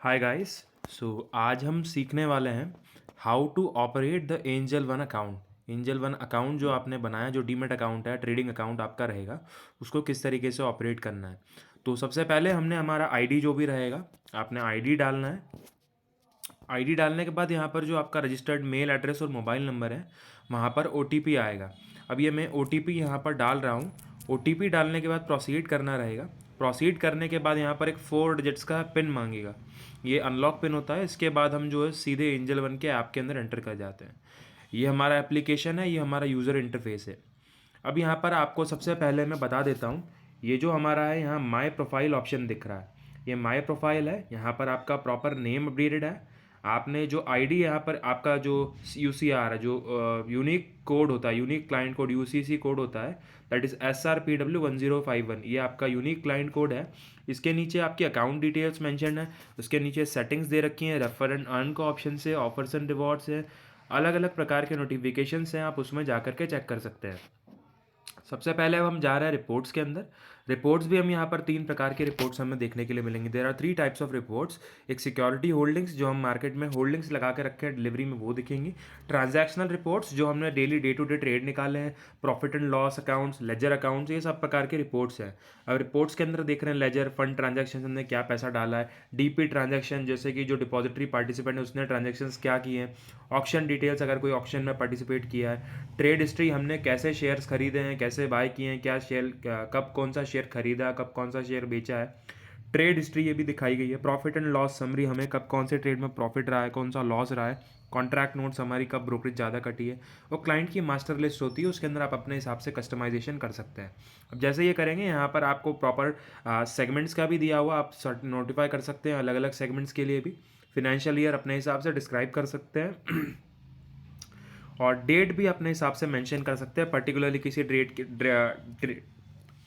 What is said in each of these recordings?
Hi guys. आज हम सीखने वाले हैं how to operate the Angel One account. Angel One account जो आपने बनाया, जो डीमेट अकाउंट है, ट्रेडिंग अकाउंट आपका रहेगा, उसको किस तरीके से ऑपरेट करना है। तो सबसे पहले हमने हमारा आईडी जो भी रहेगा, आपने आईडी डालना है। आईडी डालने के बाद यहाँ पर जो आपका रजिस्टर्ड मेल एड्रेस और मोबाइल नंबर है, वहाँ पर ओटीपी आएगा। अब ये मैं ओटीपी यहाँ पर डाल रहा हूँ। ओटीपी डालने के बाद प्रोसीड करना रहेगा। प्रोसीड करने के बाद यहाँ पर एक 4 डिजिट्स का पिन मांगेगा। ये अनलॉक पिन होता है। इसके बाद हम जो है सीधे एंजल वन के ऐप के अंदर एंटर कर जाते हैं। ये हमारा एप्लीकेशन है, ये हमारा यूज़र इंटरफेस है। अब यहाँ पर आपको सबसे पहले मैं बता देता हूँ, ये जो हमारा है यहाँ माई प्रोफाइल ऑप्शन दिख रहा है, ये माई प्रोफाइल है। यहाँ पर आपका प्रॉपर नेम अपडेटेड है। आपने जो आईडी यहाँ पर आपका जो यूसीआर है, जो यूनिक कोड होता है, unique client code UCC code होता है, दैट इज़ SRPW1051, ये आपका यूनिक क्लाइंट कोड है। इसके नीचे आपकी अकाउंट डिटेल्स मेंशन है। उसके नीचे सेटिंग्स दे रखी हैं, रेफर एंड अर्न का ऑप्शन है, ऑफर्स एंड रिवॉर्ड्स है, अलग अलग प्रकार के नोटिफिकेशंस हैं, आप उसमें जा करके चेक कर सकते हैं। सबसे पहले अब हम जा रहे हैं रिपोर्ट्स के अंदर। रिपोर्ट्स भी हम यहाँ पर 3 प्रकार के रिपोर्ट्स हमें देखने के लिए मिलेंगे। There are 3 types of reports. एक सिक्योरिटी होल्डिंग्स, जो हम मार्केट में होल्डिंग्स लगा के रखे हैं डिलीवरी में, वो दिखेंगी। ट्रांजैक्शनल रिपोर्ट्स, जो हमने daily day to day trade निकाले हैं, profit and loss accounts, ledger accounts, ये सब प्रकार के रिपोर्ट्स हैं। अब रिपोर्ट्स के अंदर देख रहे हैं लेजर, फंड ट्रांजैक्शन हमने क्या पैसा डाला है, डीपी ट्रांजैक्शन, जैसे कि जो डिपॉजिटरी पार्टिसिपेंट है उसने ट्रांजैक्शंस क्या किए हैं, ऑक्शन डिटेल्स, अगर कोई ऑक्शन में पार्टिसिपेट किया है, ट्रेड हिस्ट्री, हमने कैसे शेयर्स खरीदे हैं, कैसे बाय किए हैं, क्या शेयर, कब कौन सा शेयर खरीदा, कब कौन सा शेयर बेचा है, ट्रेड हिस्ट्री ये भी दिखाई गई है। प्रॉफिट एंड लॉस समरी, हमें कब कौन से ट्रेड में प्रॉफिट रहा है, कौन सा लॉस रहा है, कॉन्ट्रैक्ट नोट्स हमारी कब ब्रोकरेज ज़्यादा कटी है। और क्लाइंट की मास्टर लिस्ट होती है, उसके अंदर आप अपने हिसाब से कस्टमाइजेशन कर सकते हैं। अब जैसे ये करेंगे, यहाँ पर आपको प्रॉपर सेगमेंट्स का भी दिया हुआ, आप नोटिफाई कर सकते हैं अलग अलग सेगमेंट्स के लिए भी। फिनेंशियल ईयर अपने हिसाब से डिस्क्राइब कर सकते हैं और डेट भी अपने हिसाब से मेंशन कर सकते हैं। पर्टिकुलरली किसी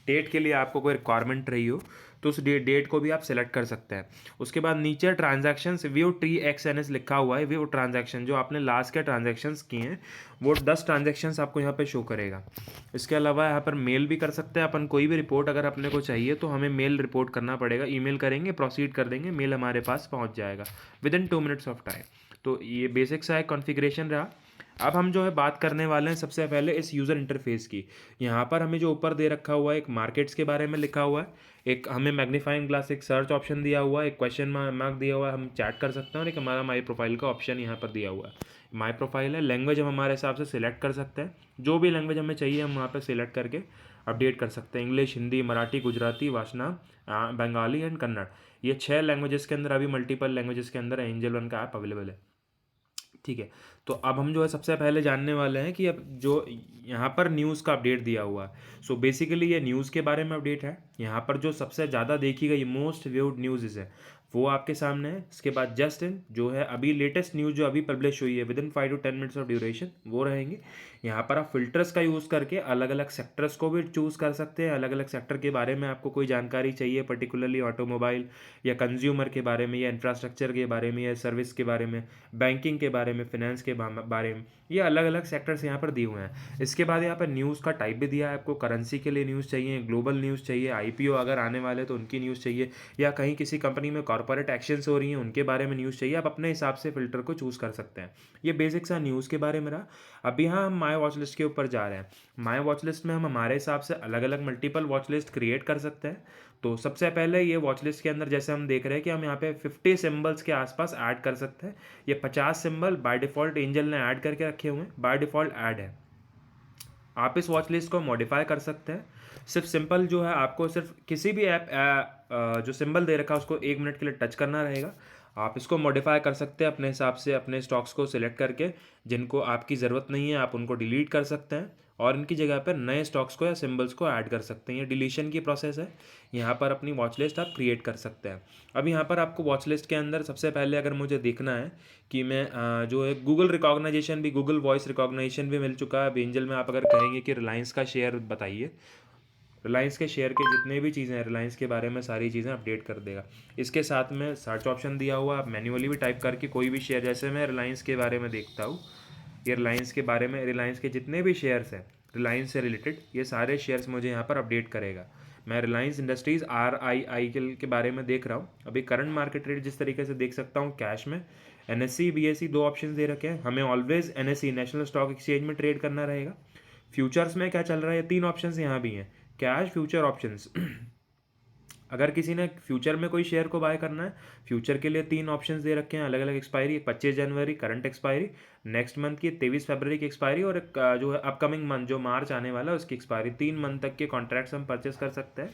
डेट के लिए आपको कोई रिक्वायरमेंट रही हो तो उस डेट को भी आप सेलेक्ट कर सकते हैं। उसके बाद नीचे ट्रांजैक्शन व्यू TXNS लिखा हुआ है। व्यू ट्रांजैक्शन, जो आपने लास्ट के ट्रांजैक्शंस किए हैं, वो 10 ट्रांजैक्शंस आपको यहाँ पे शो करेगा। इसके अलावा यहाँ पर मेल भी कर सकते हैं अपन। कोई भी रिपोर्ट अगर अपने को चाहिए तो हमें मेल रिपोर्ट करना पड़ेगा। ईमेल करेंगे, प्रोसीड कर देंगे, मेल हमारे पास पहुँच जाएगा with in 2 minutes of time. तो ये बेसिक सा एक कॉन्फ़िगरेशन रहा। अब हम जो है बात करने वाले हैं सबसे पहले इस यूज़र इंटरफेस की। यहाँ पर हमें जो ऊपर दे रखा हुआ है, एक मार्केट्स के बारे में लिखा हुआ है, एक हमें मैग्नीफाइंग ग्लास, एक सर्च ऑप्शन दिया हुआ है, एक क्वेश्चन मार्क दिया हुआ है, हम चैट कर सकते हैं, और एक हमारा माई प्रोफाइल का ऑप्शन यहाँ पर दिया हुआ है। माई प्रोफाइल है। लैंग्वेज हम हमारे हिसाब से सिलेक्ट कर सकते हैं, जो भी लैंग्वेज हमें चाहिए हम वहाँ पर सिलेक्ट करके अपडेट कर सकते हैं। इंग्लिश, हिंदी, मराठी, गुजराती, वाशना, बंगाली एंड कन्नड़, ये 6 लैंग्वेजेस के अंदर, अभी मल्टीपल लैंग्वेजेस के अंदर एंजल वन का ऐप अवेलेबल है। ठीक है। तो अब हम जो है सबसे पहले जानने वाले हैं कि अब जो यहाँ पर न्यूज़ का अपडेट दिया हुआ है, सो बेसिकली ये न्यूज़ के बारे में अपडेट है। यहाँ पर जो सबसे ज़्यादा देखी गई मोस्ट व्यूड न्यूज़ है वो आपके सामने है। इसके बाद जस्ट इन, जो है अभी लेटेस्ट न्यूज़ जो अभी पब्लिश हुई है with in 5 to 10 minutes of duration, वो रहेंगे। यहाँ पर आप फिल्टर्स का यूज़ करके अलग अलग सेक्टर्स को भी चूज़ कर सकते हैं। अलग अलग सेक्टर के बारे में आपको कोई जानकारी चाहिए, पर्टिकुलरली ऑटोमोबाइल या कंज्यूमर के बारे में, या इंफ्रास्ट्रक्चर के बारे में, या सर्विस के बारे में, बैंकिंग के बारे में, फिनेंस के बारे में, ये अलग अलग सेक्टर्स यहाँ पर दिए हुए हैं। इसके बाद यहाँ पर न्यूज़ का टाइप भी दिया है आपको। करेंसी के लिए न्यूज़ चाहिए, ग्लोबल न्यूज़ चाहिए, आईपीओ अगर आने वाले तो उनकी न्यूज़ चाहिए, या कहीं किसी कंपनी में कॉर्पोरेट एक्शंस हो रही हैं उनके बारे में न्यूज़ चाहिए, आप अपने हिसाब से फिल्टर को चूज़ कर सकते हैं। ये बेसिक सा न्यूज़ के बारे में रहा। अब यहाँ हम माई वॉच लिस्ट के ऊपर जा रहे हैं। माई वॉच लिस्ट में हम हमारे हिसाब से अलग अलग मल्टीपल वॉच लिस्ट क्रिएट कर सकते हैं। तो सबसे पहले ये वॉच लिस्ट के अंदर जैसे हम देख रहे हैं कि हम यहाँ पे 50 सिंबल्स के आसपास ऐड कर सकते हैं। ये 50 सिंबल बाय डिफ़ॉल्ट एंजल ने ऐड करके रखे हुए हैं, बाय डिफ़ॉल्ट ऐड है। आप इस वॉच लिस्ट को मॉडिफाई कर सकते हैं। सिर्फ सिंपल जो है, आपको सिर्फ किसी भी ऐप जो सिंबल दे रखा है उसको 1 मिनट के लिए टच करना रहेगा। आप इसको मॉडिफाई कर सकते हैं अपने हिसाब से, अपने स्टॉक्स को सिलेक्ट करके। जिनको आपकी ज़रूरत नहीं है आप उनको डिलीट कर सकते हैं, और इनकी जगह पर नए स्टॉक्स को या सिंबल्स को ऐड कर सकते हैं। ये डिलीशन की प्रोसेस है। यहाँ पर अपनी वॉच लिस्ट आप क्रिएट कर सकते हैं। अब यहाँ पर आपको वॉच लिस्ट के अंदर सबसे पहले अगर मुझे देखना है कि मैं जो है गूगल रिकॉग्नाइजेशन भी, गूगल वॉइस रिकॉग्निशन भी मिल चुका है। अब एंजल में आप अगर कहेंगे कि रिलायंस का शेयर बताइए, रिलायंस के शेयर के जितने भी चीज़ें हैं रिलायंस के बारे में सारी चीज़ें अपडेट कर देगा। इसके साथ में सर्च ऑप्शन दिया हुआ, आप मैन्युअली भी टाइप करके कोई भी शेयर, जैसे मैं रिलायंस के बारे में देखता हूँ, ये रिलायंस के बारे में, रिलायंस के जितने भी शेयर्स हैं रिलायंस से रिलेटेड, ये सारे शेयर्स मुझे यहाँ पर अपडेट करेगा। मैं रिलायंस इंडस्ट्रीज़ RII के बारे में देख रहा हूँ। अभी करंट मार्केट रेट जिस तरीके से देख सकता हूँ कैश में, NSE BSE दो ऑप्शन दे रखे हैं, हमें always NSE national stock exchange में ट्रेड करना रहेगा। फ्यूचर्स में क्या चल रहा है, 3 ऑप्शंस यहाँ भी हैं, कैश, फ्यूचर, ऑप्शंस। अगर किसी ने फ्यूचर में कोई शेयर को बाय करना है, फ्यूचर के लिए 3 ऑप्शंस दे रखे हैं, अलग अलग एक्सपायरी, 25 जनवरी करंट एक्सपायरी, नेक्स्ट मंथ की 23 फरवरी की एक्सपायरी, और एक जो है अपकमिंग मंथ जो मार्च आने वाला है उसकी एक्सपायरी। 3 मंथ तक के कॉन्ट्रैक्ट्स हम परचेस कर सकते हैं।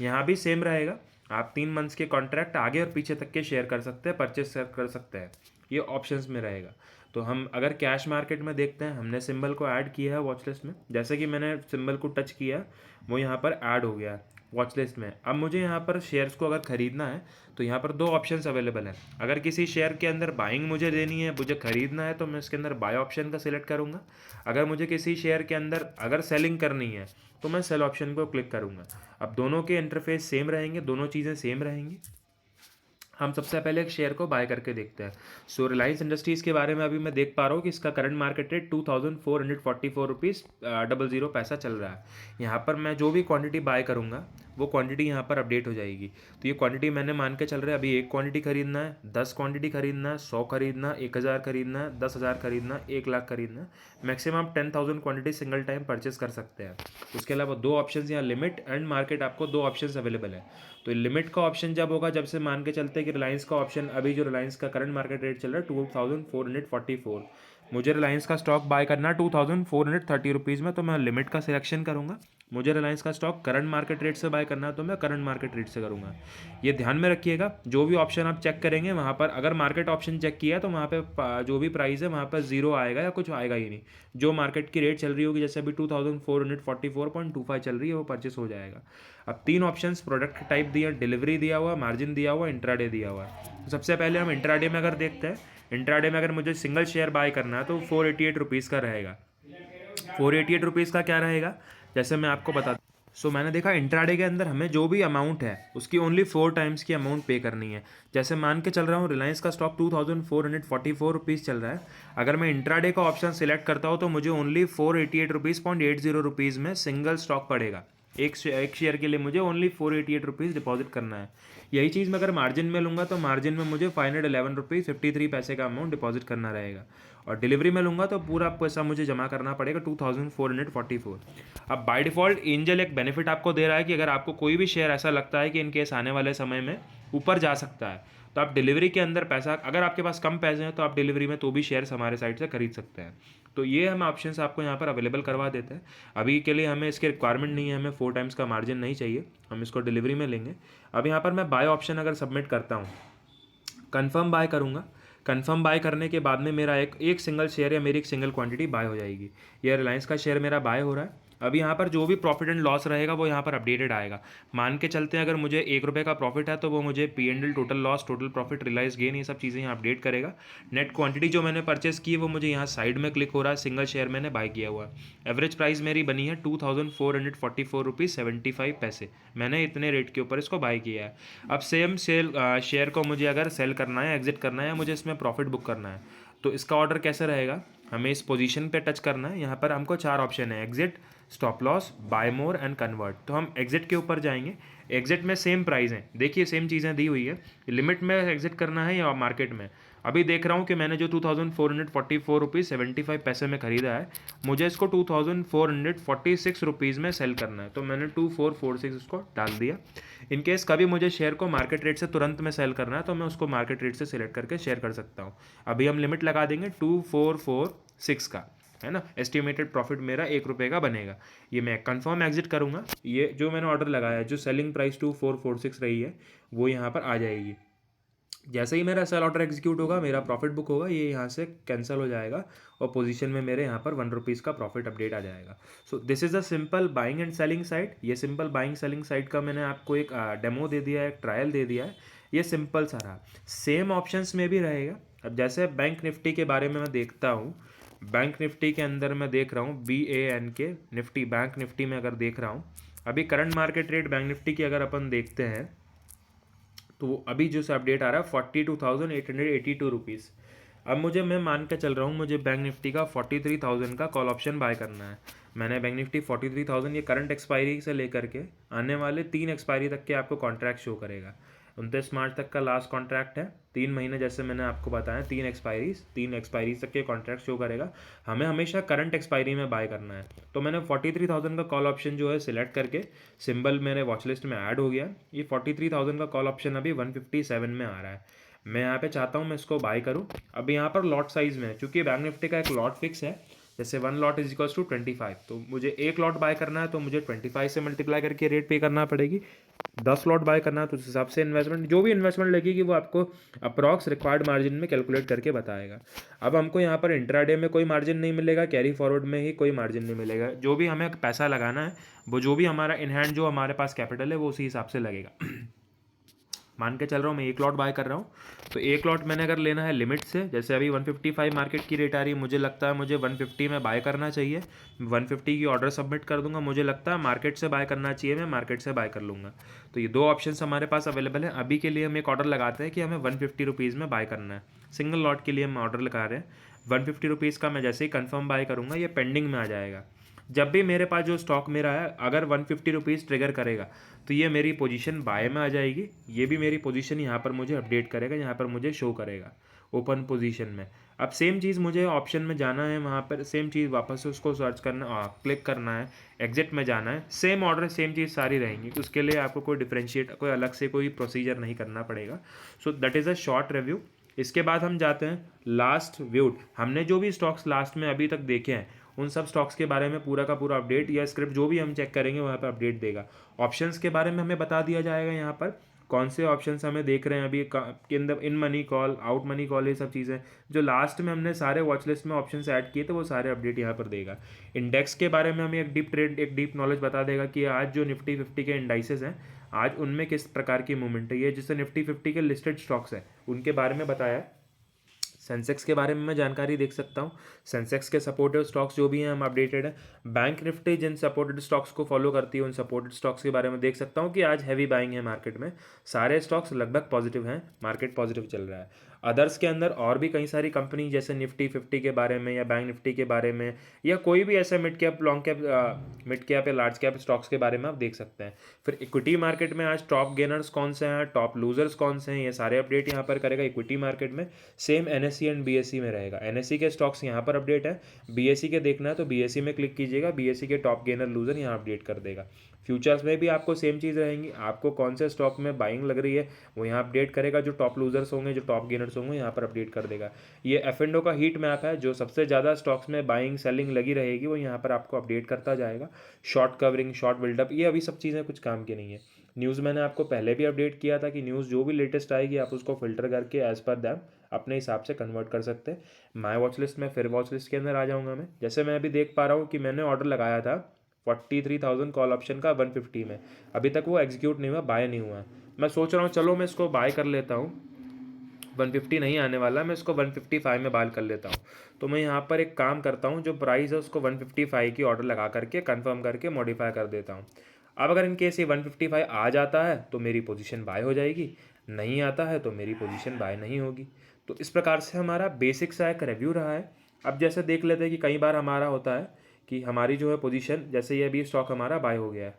यहाँ भी सेम रहेगा, आप 3 मंथ्स के कॉन्ट्रैक्ट आगे और पीछे तक के शेयर कर सकते हैं, परचेस कर सकते हैं, ये ऑप्शंस में रहेगा। तो हम अगर कैश मार्केट में देखते हैं, हमने सिंबल को ऐड किया है वॉच लिस्ट में, जैसे कि मैंने सिंबल को टच किया वो यहाँ पर ऐड हो गया वॉच लिस्ट में। अब मुझे यहाँ पर शेयर्स को अगर ख़रीदना है तो यहाँ पर 2 ऑप्शंस अवेलेबल हैं। अगर किसी शेयर के अंदर बाइंग मुझे देनी है, मुझे ख़रीदना है, तो मैं इसके अंदर बाय ऑप्शन का सिलेक्ट करूँगा। अगर मुझे किसी शेयर के अंदर अगर सेलिंग करनी है तो मैं सेल ऑप्शन को क्लिक करूँगा। अब दोनों के इंटरफेस सेम रहेंगे, दोनों चीज़ें सेम रहेंगी। हम सबसे पहले एक शेयर को बाय करके देखते हैं। सो रिलायंस इंडस्ट्रीज़ के बारे में अभी मैं देख पा रहा हूँ कि इसका करंट मार्केट रेट 2444 रुपीज़ 00 पैसा चल रहा है। यहाँ पर मैं जो भी क्वांटिटी बाय करूँगा वो क्वांटिटी यहाँ पर अपडेट हो जाएगी। तो ये क्वांटिटी मैंने मान के चल रहा है, अभी 1 क्वांटिटी खरीदना है, 10 क्वांटिटी खरीदना है, 100 खरीदना, 1000 खरीदना है, 10,000 खरीदना, 1 लाख खरीदना है। मैक्सिमम आप 10,000 क्वांटिटी सिंगल टाइम परचेस कर सकते हैं। उसके अलावा 2 ऑप्शन यहाँ लिमिट एंड मार्केट, आपको 2 ऑप्शन अवेलेबल है। तो लिमिट का ऑप्शन जब होगा, जब से मान के चलते हैं कि रिलायंस का ऑप्शन, अभी जो रिलायंस का करंट मार्केट रेट चल रहा है 2444, मुझे रिलायंस का स्टॉक बाय करना है 2430 रुपीज़ में, तो मैं लिमिट का सिलेक्शन करूंगा। मुझे रिलायंस का स्टॉक करंट मार्केट रेट से बाय करना है तो मैं करंट मार्केट रेट से करूंगा। ये ध्यान में रखिएगा, जो भी ऑप्शन आप चेक करेंगे वहाँ पर अगर मार्केट ऑप्शन चेक किया तो वहाँ पे जो भी प्राइस है वहाँ पर 0 आएगा या कुछ आएगा ही नहीं। जो मार्केट की रेट चल रही होगी, जैसे अभी 2444.25 चल रही है, वो परचेस हो जाएगा। अब 3 ऑप्शंस प्रोडक्ट टाइप दिया, डिलीवरी दिया हुआ, मार्जिन दिया हुआ, इंट्राडे दिया हुआ है। तो सबसे पहले हम इंट्राडे में अगर देखते हैं, इंट्राडे में अगर मुझे सिंगल शेयर बाय करना है तो 488 रुपीज़ का रहेगा। 488 रुपीज़ का क्या रहेगा, जैसे मैं आपको बता, सो मैंने देखा इंट्राडे के अंदर हमें जो भी अमाउंट है उसकी ओनली 4 टाइम्स की अमाउंट पे करनी है। जैसे मान के चल रहा हूँ रिलायंस का स्टॉक 2444 रुपीज़ चल रहा है, अगर मैं इंट्राडे का ऑप्शन सिलेक्ट करता हूँ तो मुझे ओनली 488.80 रुपीज़ में सिंगल स्टॉक पड़ेगा। एक शेयर के लिए मुझे ओनली 488 रुपीज़ डिपॉजिट करना है। यही चीज़ मैं अगर मार्जिन में लूँगा तो मार्जिन में मुझे 511 रुपीज़ 53 पैसे का अमाउंट डिपॉजिट करना रहेगा, और डिलीवरी में लूँगा तो पूरा पैसा मुझे जमा करना पड़ेगा 2444। अब बाय डिफ़ॉल्ट एंजल एक बेनिफिट आपको दे रहा है कि अगर आपको कोई भी शेयर ऐसा लगता है कि इनकेस आने वाले समय में ऊपर जा सकता है, तो आप डिलीवरी के अंदर पैसा, अगर आपके पास कम पैसे हैं तो आप डिलीवरी में तो भी शेयर्स हमारे साइड से खरीद सकते हैं। तो ये हम ऑप्शंस आपको यहाँ पर अवेलेबल करवा देते हैं। अभी के लिए हमें इसकी रिक्वायरमेंट नहीं है, हमें 4 टाइम्स का मार्जिन नहीं चाहिए, हम इसको डिलीवरी में लेंगे। अब यहाँ पर मैं बाय ऑप्शन अगर सबमिट करता हूँ, कन्फर्म बाय करूँगा, कन्फर्म बाय करने के बाद में मेरा एक सिंगल शेयर या मेरी एक सिंगल क्वांटिटी बाय हो जाएगी। ये रिलायंस का शेयर मेरा बाय हो रहा है। अभी यहाँ पर जो भी प्रॉफिट एंड लॉस रहेगा वो यहाँ पर अपडेटेड आएगा। मान के चलते हैं अगर मुझे 1 रुपये का प्रॉफिट है तो वो मुझे P&L, total loss, total profit, realise gain, ये सब चीज़ें यहाँ अपडेट करेगा। नेट क्वांटिटी जो मैंने परचेस की है वो मुझे यहाँ साइड में क्लिक हो रहा है, सिंगल शेयर मैंने बाय किया हुआ है। एवरेज प्राइस मेरी बनी है 2444 रुपीज़ 75 पैसे, मैंने इतने रेट के ऊपर इसको बाय किया है। अब सेम शेयर को मुझे अगर सेल करना है, एग्जिट करना है, मुझे इसमें प्रॉफिट बुक करना है, तो इसका ऑर्डर कैसे रहेगा, हमें इस पोजीशन पे टच करना है। यहाँ पर हमको 4 ऑप्शन है, exit, stop loss, buy more and convert. तो हम एग्जिट के ऊपर जाएंगे। एग्जिट में सेम प्राइस है, देखिए सेम चीज़ें दी हुई है। लिमिट में एग्जिट करना है या मार्केट में, अभी देख रहा हूँ कि मैंने जो 2444 रुपीज़ 75 पैसे में ख़रीदा है, मुझे इसको 2446 रुपीज़ में सेल करना है, तो मैंने 2446 उसको डाल दिया। इनकेस कभी मुझे शेयर को मार्केट रेट से तुरंत में सेल करना है तो मैं उसको मार्केट रेट से सिलेक्ट करके शेयर कर सकता हूँ। अभी हम लिमिट लगा देंगे 2446 का, है ना। एस्टिमेटेड प्रॉफिट मेरा 1 रुपये का बनेगा। ये मैं कंफर्म एग्जिट करूँगा, ये जो मैंने ऑर्डर लगाया है, जो सेलिंग प्राइस 2446 रही है वो यहाँ पर आ जाएगी। जैसे ही मेरा सेल ऑर्डर एग्जीक्यूट होगा, मेरा प्रॉफिट बुक होगा, ये यहाँ से कैंसिल हो जाएगा और पोजीशन में मेरे यहाँ पर 1 रुपीज़ का प्रॉफिट अपडेट आ जाएगा। So this is a simple buying and selling site. ये सिंपल बाइंग सेलिंग साइट का मैंने आपको एक डेमो दे दिया है, एक ट्रायल दे दिया है। ये सिंपल सा रहा, सेम ऑप्शंस में भी रहेगा। अब जैसे बैंक निफ्टी के बारे में मैं देखता हूँ, बैंक निफ्टी के अंदर मैं देख रहा हूँ BANK निफ्टी, बैंक निफ्टी में अगर देख रहा हूँ, अभी current market rate bank Nifty की अगर अपन देखते हैं तो अभी जो से अपडेट आ रहा है 42,882 रुपीज़। अब मैं मान के चल रहा हूँ, मुझे बैंक निफ्टी का 43,000 का कॉल ऑप्शन बाय करना है। मैंने बैंक निफ्टी 43,000, ये करंट एक्सपायरी से लेकर के आने वाले 3 एक्सपायरी तक के आपको कॉन्ट्रैक्ट शो करेगा। 29 मार्च तक का लास्ट कॉन्ट्रैक्ट है, 3 महीने जैसे मैंने आपको बताया, 3 एक्सपायरीज तक के कॉन्ट्रैक्ट शो करेगा। हमें हमेशा करंट एक्सपायरी में बाय करना है। तो मैंने 43,000 का कॉल ऑप्शन जो है सिलेक्ट करके सिंबल मेरे वॉच लिस्ट में ऐड हो गया। ये 43,000 का कॉल ऑप्शन अभी 157 में आ रहा है। मैं यहाँ पे चाहता हूँ मैं इसको बाय करूँ। अब यहाँ पर लॉट साइज़ में, चूँकि बैंक निफ्टी का एक लॉट फिक्स है, जैसे 1 लॉट इज इक्वल्स टू 25, तो मुझे 1 लॉट बाय करना है तो मुझे 25 से मल्टीप्लाई करके रेट पे करना पड़ेगी। 10 लॉट बाय करना है तो उस हिसाब से इन्वेस्टमेंट, जो भी इन्वेस्टमेंट लगेगी वो आपको अप्रॉक्स रिक्वायर्ड मार्जिन में कैलकुलेट करके बताएगा। अब हमको यहाँ पर इंट्राडे में कोई मार्जिन नहीं मिलेगा, कैरी फॉरवर्ड में ही कोई मार्जिन नहीं मिलेगा। जो भी हमें पैसा लगाना है वो जो भी हमारा इन हैंड जो हमारे पास कैपिटल है वो उसी हिसाब से लगेगा। मान के चल रहा हूँ मैं 1 लॉट बाय कर रहा हूँ, तो 1 लॉट मैंने अगर लेना है लिमिट से, जैसे अभी 155 मार्केट की रेट आ रही है, मुझे लगता है मुझे 150 में बाय करना चाहिए। 150 की ऑर्डर सबमिट कर दूंगा, मुझे लगता है मार्केट से बाय करना चाहिए, मैं मार्केट से बाय कर लूँगा। तो ये 2 ऑप्शंस हमारे पास अवेलेबल है। अभी के लिए हम एक ऑर्डर लगाते हैं कि हमें 150 रुपीज़ में बाय करना है। सिंगल लॉट के लिए हम ऑर्डर लगा रहे हैं 150 रुपीज़ का। मैं जैसे ही कन्फर्म बाय करूँगा ये पेंडिंग में आ जाएगा। जब भी मेरे पास जो स्टॉक मेरा है अगर 150 रुपीज़ ट्रिगर करेगा तो ये मेरी पोजीशन बाय में आ जाएगी। ये भी मेरी पोजीशन यहाँ पर मुझे अपडेट करेगा, यहाँ पर मुझे शो करेगा ओपन पोजीशन में। अब सेम चीज़ मुझे ऑप्शन में जाना है, वहाँ पर सेम चीज़ वापस से उसको सर्च करना, क्लिक करना है, एग्जिट में जाना है, सेम ऑर्डर सेम चीज़ सारी रहेंगी। उसके लिए आपको कोई डिफ्रेंशिएट, कोई अलग से कोई प्रोसीजर नहीं करना पड़ेगा। So that is a short review. इसके बाद हम जाते हैं लास्ट व्यूड। हमने जो भी स्टॉक्स लास्ट में अभी तक देखे हैं उन सब स्टॉक्स के बारे में पूरा का पूरा अपडेट या स्क्रिप्ट जो भी हम चेक करेंगे वहाँ पर अपडेट देगा। ऑप्शंस के बारे में हमें बता दिया जाएगा यहाँ पर कौन से ऑप्शंस हमें देख रहे हैं अभी के अंदर, in money call, out money call, ये सब चीज़ें जो लास्ट में हमने सारे वॉच लिस्ट में ऑप्शंस ऐड किए थे वो सारे अपडेट यहाँ पर देगा। इंडेक्स के बारे में हमें एक डीप नॉलेज बता देगा कि आज जो निफ्टी 50 के इंडाइसेस हैं आज उनमें किस प्रकार की मूवमेंट है। ये जिससे निफ्टी 50 के लिस्टेड स्टॉक्स हैं उनके बारे में बताया है। सेंसेक्स के बारे में मैं जानकारी देख सकता हूँ, सेंसेक्स के सपोर्टेड स्टॉक्स जो भी हैं हम अपडेटेड है। बैंक निफ्टी जिन सपोर्टेड स्टॉक्स को फॉलो करती है उन सपोर्टेड स्टॉक्स के बारे में देख सकता हूँ कि आज हैवी बाइंग है मार्केट में, सारे स्टॉक्स लगभग पॉजिटिव हैं, मार्केट पॉजिटिव चल रहा है। अदर्स के अंदर और भी कई सारी कंपनी जैसे निफ्टी 50 के बारे में या बैंक निफ्टी के बारे में या कोई भी ऐसा mid cap, long cap, mid cap या लार्ज कैप स्टॉक्स के बारे में आप देख सकते हैं। फिर इक्विटी मार्केट में आज टॉप गेनर्स कौन से हैं, टॉप लूजर्स कौन से हैं, ये सारे अपडेट यहाँ पर करेगा इक्विटी मार्केट में। सेम एनएससी एंड बीएससी में रहेगा। एनएससी के स्टॉक्स यहाँ पर अपडेट है, बीएससी के देखना है तो बीएससी में क्लिक कीजिएगा, बीएससी के टॉप गेनर लूजर यहाँ अपडेट कर देगा। फ्यूचर्स में भी आपको सेम चीज़ रहेंगी, आपको कौन से स्टॉक में बाइंग लग रही है वो यहाँ अपडेट करेगा, जो टॉप लूजर्स होंगे, जो टॉप गेनर्स होंगे यहाँ पर अपडेट कर देगा। ये एफ&ओ का हीट मैप है, जो सबसे ज़्यादा स्टॉक्स में बाइंग सेलिंग लगी रहेगी वो यहाँ पर आपको अपडेट करता जाएगा। शॉर्ट कवरिंग, शॉर्ट बिल्डअप, ये अभी सब चीज़ें कुछ काम की नहीं है। न्यूज़ मैंने आपको पहले भी अपडेट किया था कि न्यूज़ जो भी लेटेस्ट आएगी आप उसको फिल्टर करके एज पर दैम अपने हिसाब से कन्वर्ट कर सकते हैं। माई वॉच लिस्ट में फिर वॉच लिस्ट के अंदर आ जाऊँगा मैं। जैसे मैं अभी देख पा रहा हूँ कि मैंने ऑर्डर लगाया था 43,000 कॉल ऑप्शन का 150 में, अभी तक वो एग्जीक्यूट नहीं हुआ, बाय नहीं हुआ। मैं सोच रहा हूँ चलो मैं इसको बाय कर लेता हूँ, 150 नहीं आने वाला, मैं इसको 155 में बाय कर लेता हूँ। तो मैं यहाँ पर एक काम करता हूँ, जो प्राइस है उसको 155 की ऑर्डर लगा करके कंफर्म करके मॉडिफाई कर देता हूँ। अब अगर इन केस ये 155 आ जाता है तो मेरी पोजीशन बाय हो जाएगी, नहीं आता है तो मेरी पोजीशन बाय नहीं होगी। तो इस प्रकार से हमारा बेसिक सा एक रिव्यू रहा है। अब जैसे देख लेते हैं कि कई बार हमारा होता है कि हमारी जो है पोजीशन, जैसे ये भी स्टॉक हमारा बाय हो गया है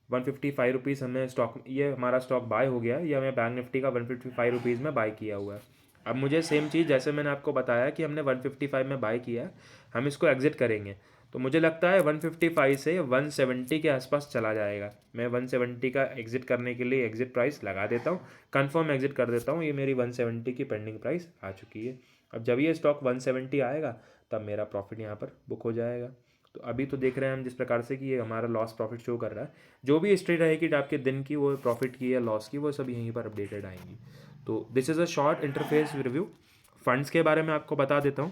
155 रुपीज़, हमें स्टॉक, ये हमारा स्टॉक बाय हो गया है, ये हमें बैंक निफ्टी का 155 रुपीज़ में बाय किया हुआ है। अब मुझे सेम चीज़ जैसे मैंने आपको बताया कि हमने 155 में बाय किया है, हम इसको एग्जिट करेंगे तो मुझे लगता है 155 से 170 के आसपास चला जाएगा। मैं 170 का एग्जिट करने के लिए एग्जिट प्राइस लगा देता हूँ, कंफर्म एग्जिट कर देता हूँ। ये मेरी 170 की पेंडिंग प्राइस आ चुकी है। अब जब ये स्टॉक 170 आएगा तब मेरा प्रॉफिट यहाँ पर बुक हो जाएगा। तो अभी तो देख रहे हैं हम जिस प्रकार से कि ये हमारा लॉस प्रॉफिट शो कर रहा है, जो भी हिस्ट्री रहेगी आपके दिन की, वो प्रॉफिट की या लॉस की, वो सब यहीं पर अपडेटेड आएंगी। तो this is a short interface review. Funds के बारे में आपको बता देता हूँ।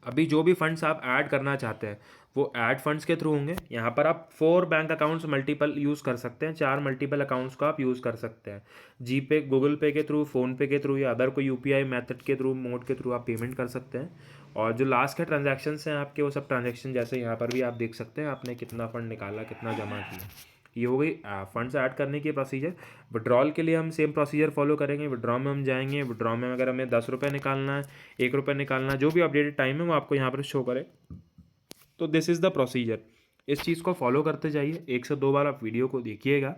अभी जो भी फंड्स आप ऐड करना चाहते हैं वो ऐड फंड्स के थ्रू होंगे। यहाँ पर आप 4 बैंक अकाउंट्स मल्टीपल यूज़ कर सकते हैं, 4 मल्टीपल अकाउंट्स को आप यूज़ कर सकते हैं। जीपे, गूगल पे के थ्रू, फ़ोनपे के थ्रू या अदर कोई यूपीआई मेथड के थ्रू, मोड के थ्रू आप पेमेंट कर सकते हैं। और जो लास्ट के ट्रांजैक्शंस हैं आपके, वो सब ट्रांजैक्शन जैसे यहाँ पर भी आप देख सकते हैं आपने कितना फ़ंड निकाला, कितना जमा किया, ये हो गई फंड्स ऐड करने की प्रोसीजर। विड्रॉल के लिए हम सेम प्रोसीजर फॉलो करेंगे। विड्रॉ में हम जाएंगे, विड्रॉ में अगर हमें 10 रुपये निकालना है, 1 रुपये निकालना है, जो भी अपडेटेड टाइम है वो आपको यहाँ पर शो करे। तो दिस इज़ द प्रोसीजर। इस चीज़ को फॉलो करते जाइए, 1 से 2 बार आप वीडियो को देखिएगा।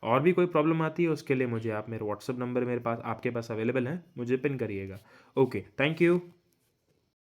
और भी कोई प्रॉब्लम आती है उसके लिए मुझे आप मेरे व्हाट्सअप नंबर मेरे पास आपके पास अवेलेबल है, मुझे पिन करिएगा। Okay, thank you.